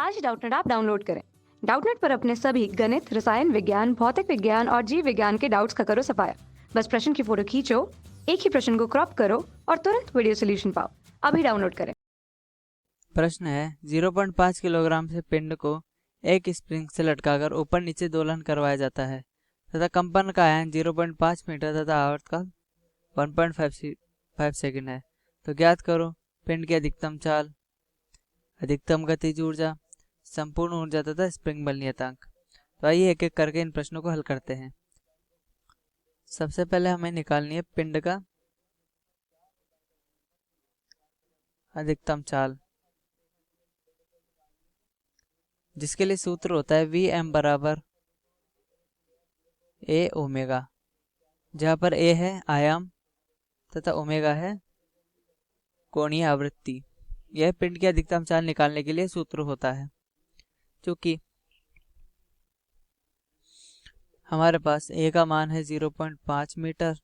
आज Doubtnut app download करें। Doubtnut पर अपने सभी गणित, रसायन विज्ञान, भौतिक विज्ञान और जीव विज्ञान के डाउट्स का करो सफाया। बस प्रश्न की फोटो खींचो, एक ही प्रश्न को क्रॉप करो और तुरंत वीडियो सोल्यूशन पाओ। अभी डाउनलोड करें। प्रश्न है 0.5 किलोग्राम से पिंड को एक स्प्रिंग से लटकाकर ऊपर नीचे दोलन करवाया जाता है तथा कंपन का आयाम 0.5 मीटर तथा आवर्तकाल 1.5 सेकंड है। तो ज्ञात करो पिंड की अधिकतम चाल, अधिकतम गतिज ऊर्जा, संपूर्ण ऊर्जा तथा स्प्रिंग बल नियतांक। तो आइए एक एक करके इन प्रश्नों को हल करते हैं। सबसे पहले हमें निकालनी है पिंड का अधिकतम चाल, जिसके लिए सूत्र होता है Vm बराबर ए ओमेगा, जहाँ पर ए है आयाम तथा ओमेगा है कोणीय आवृत्ति। यह पिंड की अधिकतम चाल निकालने के लिए सूत्र होता है। चूंकि हमारे पास ए का मान है 0.5 मीटर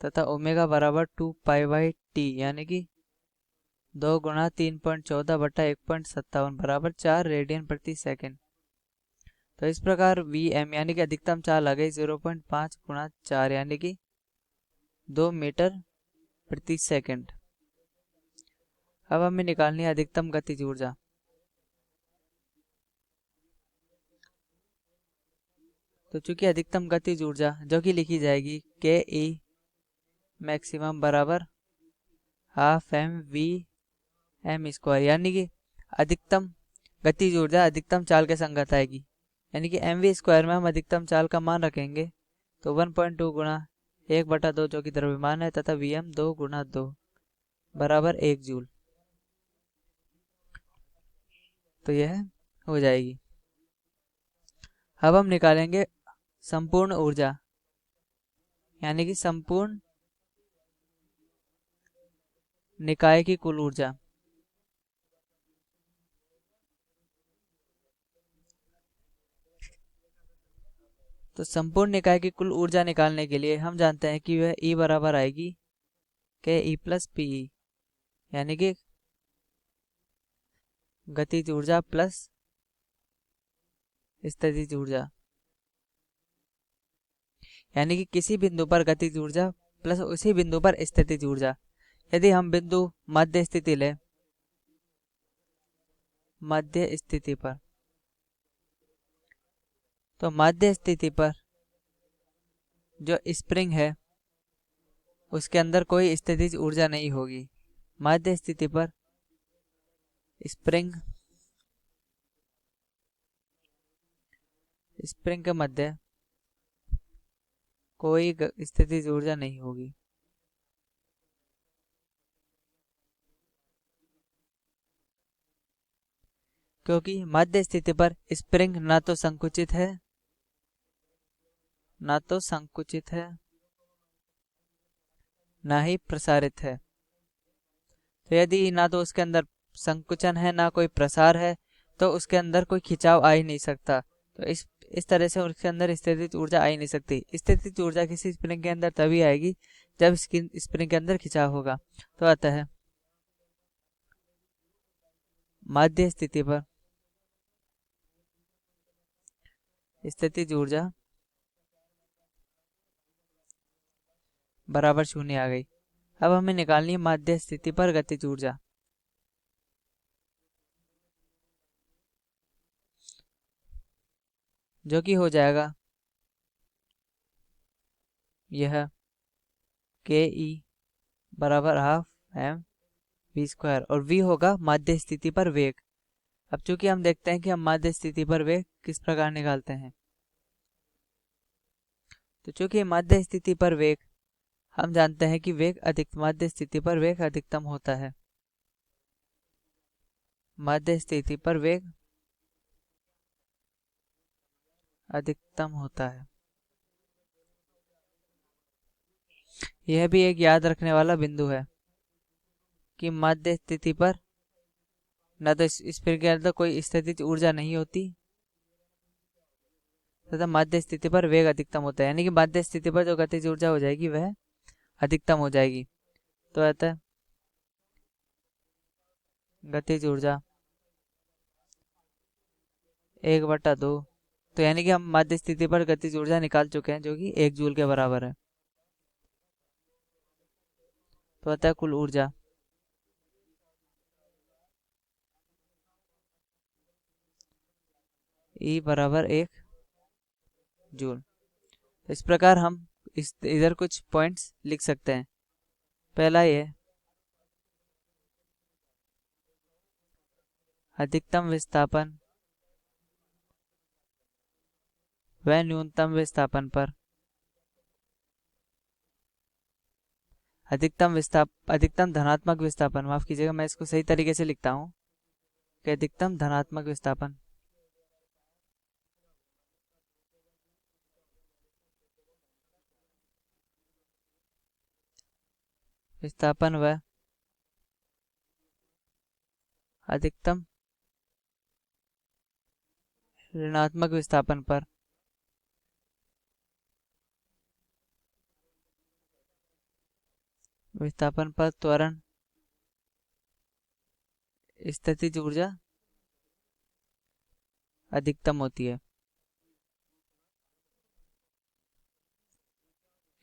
तथा ओमेगा बराबर 2π/t यानी कि 2 गुणा 3.14 बटा 1.57 बराबर 4 रेडियन प्रति सेकंड। तो इस प्रकार Vm यानी कि अधिकतम चाल आ गई 0.5 गुणा 4 यानी कि 2 मीटर प्रति सेकंड। अब हमें निकालनी है अधिकतम गतिज ऊर्जा। तो चूंकि अधिकतम गतिज ऊर्जा जो कि लिखी जाएगी के ई मैक्सिमम बराबर हाफ mv/m², यानी कि अधिकतम गतिज ऊर्जा अधिकतम चाल के संगत आएगी, यानी कि mv² में हम अधिकतम चाल का मान रखेंगे तो 1.2 गुणा 1/2 जो कि द्रव्यमान है तथा Vm 2 गुणा 2 बराबर 1 जूल। तो यह हो जाएगी। अब हम निकालेंगे संपूर्ण ऊर्जा, यानी कि संपूर्ण निकाय की कुल ऊर्जा। तो संपूर्ण निकाय की कुल ऊर्जा निकालने के लिए हम जानते हैं कि वह E बराबर आएगी के ई प्लस पीई, यानी कि गतिज ऊर्जा प्लस स्थितिज ऊर्जा, यानी कि किसी बिंदु पर गतिज ऊर्जा प्लस उसी बिंदु पर स्थितिज ऊर्जा। यदि हम बिंदु मध्य स्थिति लें, मध्य स्थिति पर, तो मध्य स्थिति पर जो स्प्रिंग है उसके अंदर कोई स्थितिज ऊर्जा नहीं होगी। मध्य स्थिति पर स्प्रिंग के मध्य कोई स्थितिज ऊर्जा नहीं होगी। क्योंकि मध्य स्थिति पर स्प्रिंग ना तो संकुचित है ना ही प्रसारित है। तो यदि ना तो उसके अंदर संकुचन है ना कोई प्रसार है तो उसके अंदर कोई खिंचाव आ ही नहीं सकता। तो इस तरह से उसके अंदर स्थितिज ऊर्जा आ ही नहीं सकती। स्थितिज ऊर्जा किसी स्प्रिंग के अंदर तभी आएगी जब स्प्रिंग के अंदर खिंचाव होगा। तो आता है मध्य स्थिति पर स्थितिज ऊर्जा बराबर 0 आ गई। अब हमें निकालनी है मध्य स्थिति पर गतिज ऊर्जा। जो कि हो जाएगा यह के ई बराबर हाफ mv² और v होगा मध्य स्थिति पर वेग। अब चूंकि हम देखते हैं कि हम मध्य स्थिति पर वेग किस प्रकार निकालते हैं। तो चूंकि मध्य स्थिति पर वेग हम जानते हैं कि मध्य स्थिति पर वेग अधिकतम होता है। मध्य स्थिति पर वेग अधिकतम होता है। यह भी एक याद रखने वाला बिंदु है कि मध्य स्थिति पर न तो स्प्रिंग के अंदर कोई स्थितिज ऊर्जा नहीं होती तथा मध्य स्थिति पर वेग अधिकतम होता है, यानी कि मध्य स्थिति पर जो गतिज ऊर्जा हो जाएगी वह अधिकतम हो जाएगी। तो आता है गतिज ऊर्जा 1/2। तो यानी कि हम माध्य स्थिति पर गतिज ऊर्जा निकाल चुके हैं जो कि 1 जूल के बराबर है। तो अतः कुल ऊर्जा E बराबर 1 जूल। तो इस प्रकार हम इधर कुछ पॉइंट्स लिख सकते हैं। पहला ये अधिकतम विस्थापन व न्यूनतम विस्थापन पर अधिकतम धनात्मक विस्थापन, माफ कीजिएगा मैं इसको सही तरीके से लिखता हूँ कि अधिकतम धनात्मक विस्थापन व अधिकतम ऋणात्मक विस्थापन पर त्वरण स्थितिज ऊर्जा अधिकतम होती है।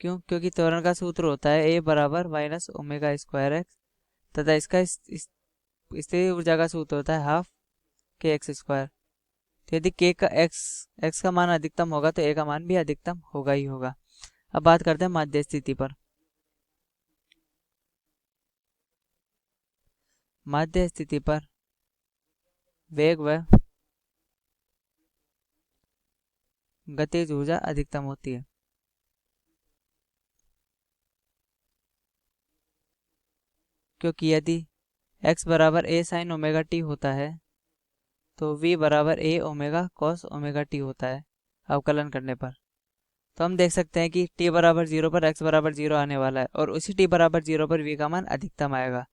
क्योंकि त्वरण का सूत्र होता है A बराबर माइनस ओमेगा स्क्वायर एक्स तथा इसका स्थितिज ऊर्जा का सूत्र होता है हाफ के एक्स स्क्वायर। तो यदि k का x का मान अधिकतम होगा तो a का मान भी अधिकतम होगा ही होगा। अब बात करते हैं माध्य स्थिति पर। माध्य स्थिति पर वेग व गतिज ऊर्जा अधिकतम होती है। क्योंकि यदि x बराबर a sin ओमेगा t होता है तो v बराबर a omega cos omega t होता है अवकलन करने पर। तो हम देख सकते हैं कि t बराबर 0 पर x बराबर 0 आने वाला है और उसी t बराबर 0 पर v का मान अधिकतम आएगा।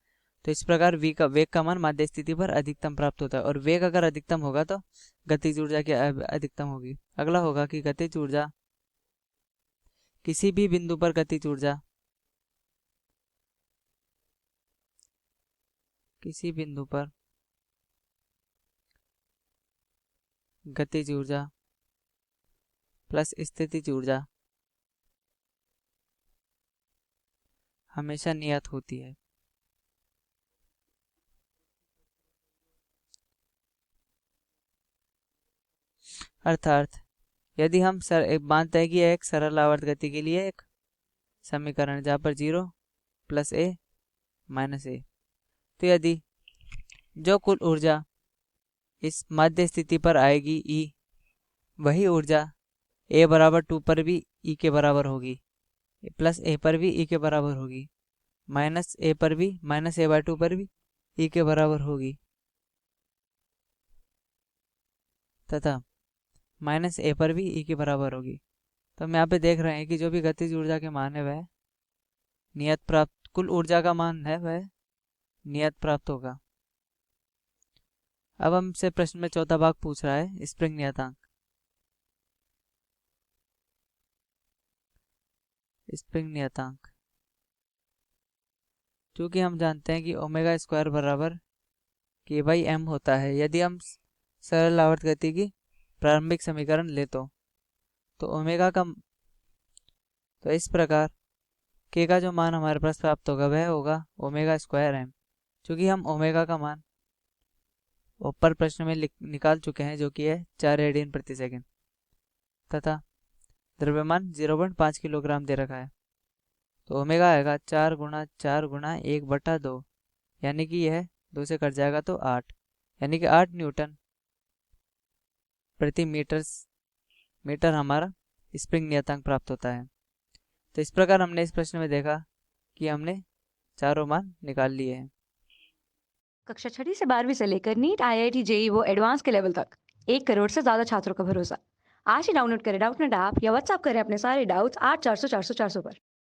तो इस प्रकार वेग का मान माध्य स्थिति पर अधिकतम प्राप्त होता है और वेग अगर अधिकतम होगा तो गतिज ऊर्जा की अधिकतम होगी। अगला होगा कि गतिज ऊर्जा किसी भी बिंदु पर गतिज ऊर्जा किसी बिंदु पर गतिज ऊर्जा प्लस स्थितिज ऊर्जा हमेशा नियत होती है। अर्थात यदि हम मानते हैं कि यह एक सरल आवर्त गति के लिए एक समीकरण जहाँ पर 0 प्लस a माइनस a, तो यदि जो कुल ऊर्जा इस माध्य स्थिति पर आएगी E, वही ऊर्जा a बराबर 2 पर भी E के बराबर होगी, प्लस a पर भी E के बराबर होगी, माइनस a पर भी माइनस a/2 पर भी E के बराबर होगी तथा माइनस a पर भी E के बराबर होगी। तो हम यहाँ पे देख रहे हैं कि जो भी गतिज ऊर्जा के मान है वह नियत प्राप्त, कुल ऊर्जा का मान है वह नियत प्राप्त होगा। अब हमसे प्रश्न में चौथा भाग पूछ रहा है स्प्रिंग नियतांक। स्प्रिंग नियतांक क्योंकि हम जानते हैं कि ओमेगा स्क्वायर बराबर k/m होता है। यदि हम सरल आवर्त गति की प्रारंभिक समीकरण ले तो ओमेगा का, तो इस प्रकार k का जो मान हमारे पास प्राप्त होगा वह होगा ओमेगा स्क्वायर m। क्योंकि हम ओमेगा का मान ऊपर प्रश्न में निकाल चुके हैं जो कि है 4 रेडियन प्रति सेकंड तथा द्रव्यमान 0.5 किलोग्राम दे रखा है। तो ओमेगा आएगा 4 × 4 × 1/2, यानी कि यह 2 से कट जाएगा तो 8, यानी कि 8 न्यूटन प्रति मीटर हमारा स्प्रिंग नियतांक प्राप्त होता है। तो इस प्रकार हमने इस प्रश्न में देखा कि हमने चारों मान निकाल लिए हैं। कक्षा 6वीं से 12वीं से लेकर नीट, IIT, JEE वो एडवांस के लेवल तक 1 करोड़ से ज्यादा छात्रों का भरोसा। आज ही डाउनलोड करें डाउटनेट ऐप या व्हाट्सएप करें अपने सारे डाउट्स 8400 400 400 पर।